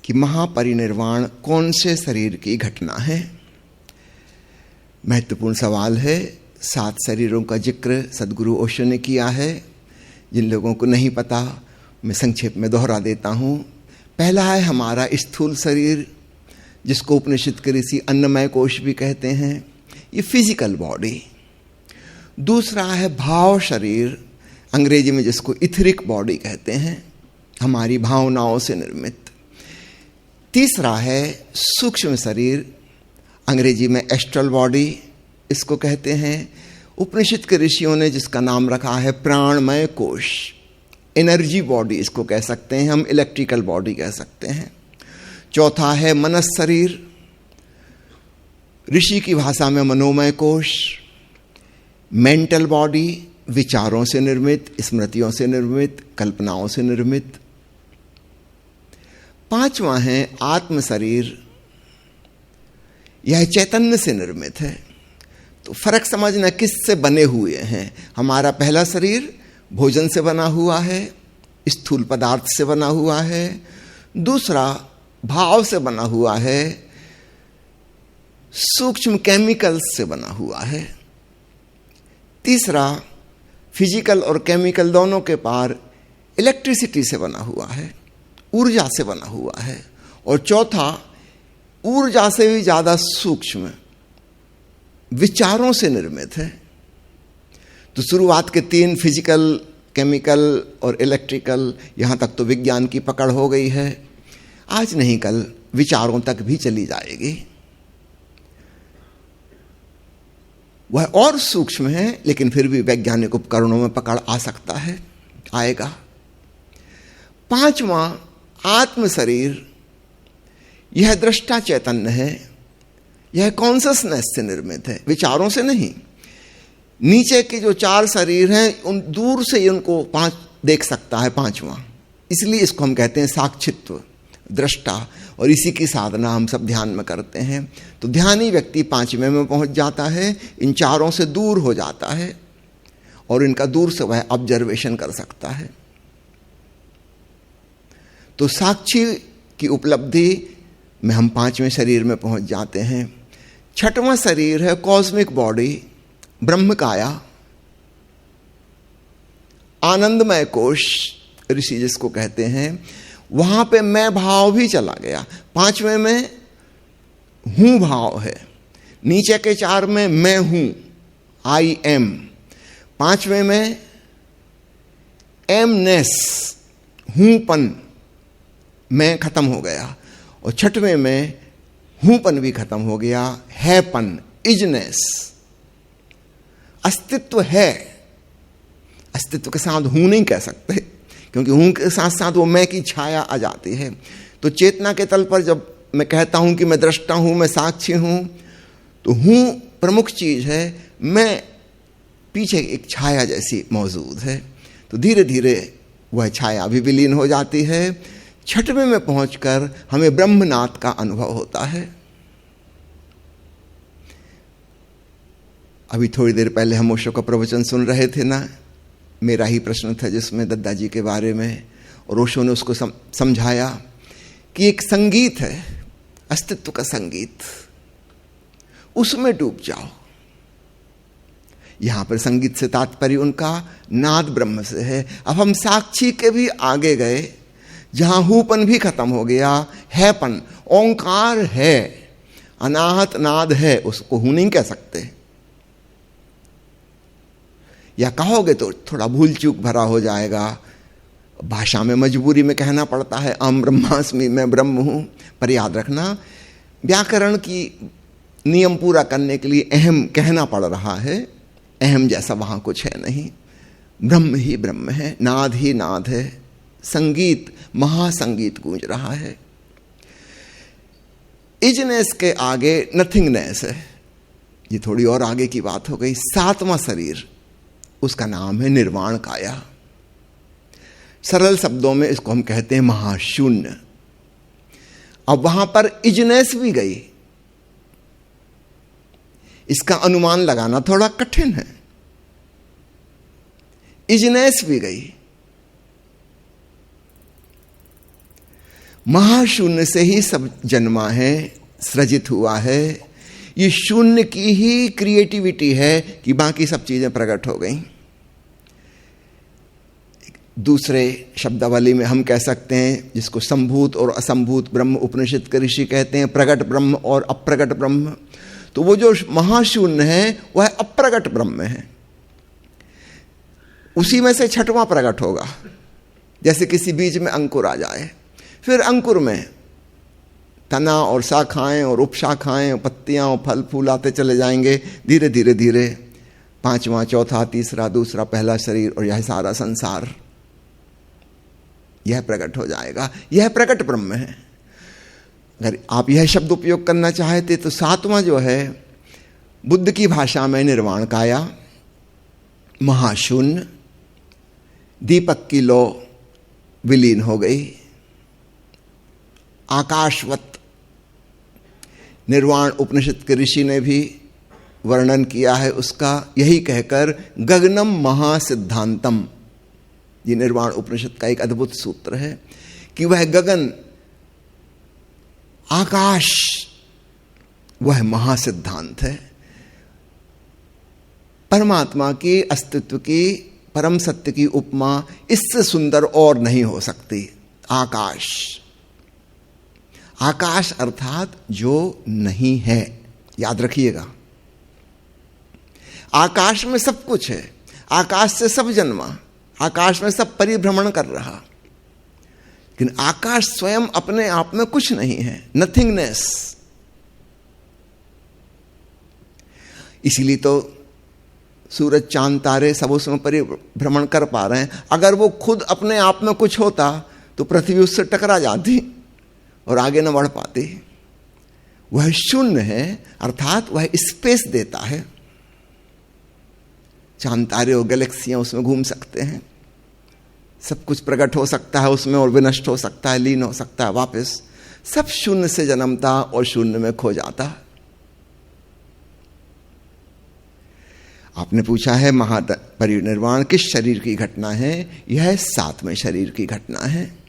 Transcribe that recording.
कि महापरिनिर्वाण कौन से शरीर की घटना है। महत्वपूर्ण सवाल है। 7 शरीरों का जिक्र सद्गुरु ओशो ने किया है। जिन लोगों को नहीं पता मैं संक्षेप में दोहरा देता हूँ। पहला है हमारा स्थूल शरीर, जिसको उपनिषद के ऋषि अन्नमय कोश भी कहते हैं, ये फिजिकल बॉडी। दूसरा है भाव शरीर, अंग्रेजी में जिसको इथरिक बॉडी कहते हैं, हमारी भावनाओं से निर्मित। तीसरा है सूक्ष्म शरीर, अंग्रेजी में एस्ट्रल बॉडी इसको कहते हैं। उपनिषद के ऋषियों ने जिसका नाम रखा है प्राणमय कोश, एनर्जी बॉडी इसको कह सकते हैं हम, इलेक्ट्रिकल बॉडी कह सकते हैं। चौथा है मनस शरीर, ऋषि की भाषा में मनोमय कोश, मेंटल बॉडी, विचारों से निर्मित, स्मृतियों से निर्मित, कल्पनाओं से निर्मित। पांचवा है आत्म शरीर, यह चैतन्य से निर्मित है। तो फर्क समझना किससे बने हुए हैं। हमारा पहला शरीर भोजन से बना हुआ है, स्थूल पदार्थ से बना हुआ है। दूसरा भाव से बना हुआ है, सूक्ष्म केमिकल्स से बना हुआ है। तीसरा फिजिकल और केमिकल दोनों के पार इलेक्ट्रिसिटी से बना हुआ है, ऊर्जा से बना हुआ है। और चौथा ऊर्जा से भी ज्यादा सूक्ष्म विचारों से निर्मित है। तो शुरुआत के 3 फिजिकल, केमिकल और इलेक्ट्रिकल, यहां तक तो विज्ञान की पकड़ हो गई है। आज नहीं कल विचारों तक भी चली जाएगी। वह और सूक्ष्म है, लेकिन फिर भी वैज्ञानिक उपकरणों में पकड़ आ सकता है, आएगा। पांचवा आत्म शरीर, यह दृष्टा चैतन्य है, यह कॉन्शसनेस से निर्मित है, विचारों से नहीं। नीचे के जो 4 शरीर हैं उन दूर से उनको 5 देख सकता है, पांचवा, इसलिए इसको हम कहते हैं साक्षित्व, दृष्टा। और इसी की साधना हम सब ध्यान में करते हैं। तो ध्यानी व्यक्ति 5वें में पहुंच जाता है, इन 4 से दूर हो जाता है और इनका दूर से वह ऑब्जर्वेशन कर सकता है। तो साक्षी की उपलब्धि में हम 5वें शरीर में पहुंच जाते हैं। 6वां शरीर है कॉस्मिक बॉडी, ब्रह्म काया, आनंदमय कोश ऋषि जिसको कहते हैं। वहां पे मैं भाव भी चला गया। 5वें में हूं भाव है, नीचे के 4 में मैं हूं, आई एम। 5वें में एमनेस, हूंपन, मैं खत्म हो गया। और 6वें में हूंपन भी खत्म हो गया, हैपन, इजनेस, अस्तित्व है। अस्तित्व के साथ हूं नहीं कह सकते, क्योंकि हूं के साथ साथ वो मैं की छाया आ जाती है। तो चेतना के तल पर जब मैं कहता हूं कि मैं दृष्टा हूं, मैं साक्षी हूं, तो हूं प्रमुख चीज है, मैं पीछे एक छाया जैसी मौजूद है। तो धीरे धीरे वह छाया भी विलीन हो जाती है। 6वें में पहुंचकर हमें ब्रह्मनाथ का अनुभव होता है। अभी थोड़ी देर पहले हम ओशो का प्रवचन सुन रहे थे ना, मेरा ही प्रश्न था जिसमें दद्दा जी के बारे में, और ओशो ने उसको समझाया कि एक संगीत है, अस्तित्व का संगीत, उसमें डूब जाओ। यहां पर संगीत से तात्पर्य उनका नाद ब्रह्म से है। अब हम साक्षी के भी आगे गए, जहां हूपन भी खत्म हो गया, हैपन, ओंकार है, अनाहत नाद है, उसको हूं नहीं कह सकते। या कहोगे तो थोड़ा भूल चूक भरा हो जाएगा, भाषा में मजबूरी में कहना पड़ता है अहम ब्रह्मास्मि, मैं ब्रह्म हूं। पर याद रखना, व्याकरण की नियम पूरा करने के लिए अहम कहना पड़ रहा है, अहम जैसा वहां कुछ है नहीं। ब्रह्म ही ब्रह्म है, नाद ही नाद है, संगीत, महासंगीत गूंज रहा है। इजनेस के आगे नथिंगनेस है, ये थोड़ी और आगे की बात हो गई। 7वां शरीर, उसका नाम है निर्वाण काया। सरल शब्दों में इसको हम कहते हैं महाशून्य। अब वहां पर इजनेस भी गई, इसका अनुमान लगाना थोड़ा कठिन है। इजनेस भी गई, महाशून्य से ही सब जन्मा है, सृजित हुआ है। ये शून्य की ही क्रिएटिविटी है कि बाकी सब चीजें प्रकट हो गई। दूसरे शब्दावली में हम कह सकते हैं, जिसको संभूत और असंभूत ब्रह्म उपनिषद के ऋषि कहते हैं, प्रकट ब्रह्म और अप्रकट ब्रह्म। तो वो जो महाशून्य है वह अप्रकट ब्रह्म है, उसी में से छठवां प्रकट होगा। जैसे किसी बीज में अंकुर आ जाए, फिर अंकुर में तना और शाखाएं और उपशाखाएं, पत्तियां और फल फूल आते चले जाएंगे। धीरे धीरे धीरे पांचवा, चौथा, तीसरा, दूसरा, पहला शरीर और यह सारा संसार, यह प्रकट हो जाएगा। यह प्रकट ब्रह्म है। अगर आप यह शब्द उपयोग करना चाहते तो सातवां जो है, बुद्ध की भाषा में निर्वाण काया, महाशून्य, दीपक की लौ विलीन हो गई, आकाशवत। निर्वाण उपनिषद के ऋषि ने भी वर्णन किया है उसका, यही कहकर गगनम महासिद्धांतम। ये निर्वाण उपनिषद का एक अद्भुत सूत्र है कि वह गगन, आकाश, वह महासिद्धांत है। परमात्मा की अस्तित्व की, परम सत्य की उपमा इससे सुंदर और नहीं हो सकती। आकाश, आकाश अर्थात जो नहीं है, याद रखिएगा। आकाश में सब कुछ है, आकाश से सब जन्मा, आकाश में सब परिभ्रमण कर रहा, लेकिन आकाश स्वयं अपने आप में कुछ नहीं है, नथिंगनेस। इसीलिए तो सूरज, चांद, तारे सब उसमें परिभ्रमण कर पा रहे हैं। अगर वो खुद अपने आप में कुछ होता तो पृथ्वी उससे टकरा जाती और आगे न बढ़ पाती। वह शून्य है, अर्थात वह स्पेस देता है। चांद, तारे और गैलेक्सियां उसमें घूम सकते हैं, सब कुछ प्रकट हो सकता है उसमें और विनष्ट हो सकता है, लीन हो सकता है वापस। सब शून्य से जन्मता और शून्य में खो जाता। आपने पूछा है महापरिनिर्वाण किस शरीर की घटना है? यह 7वें शरीर की घटना है।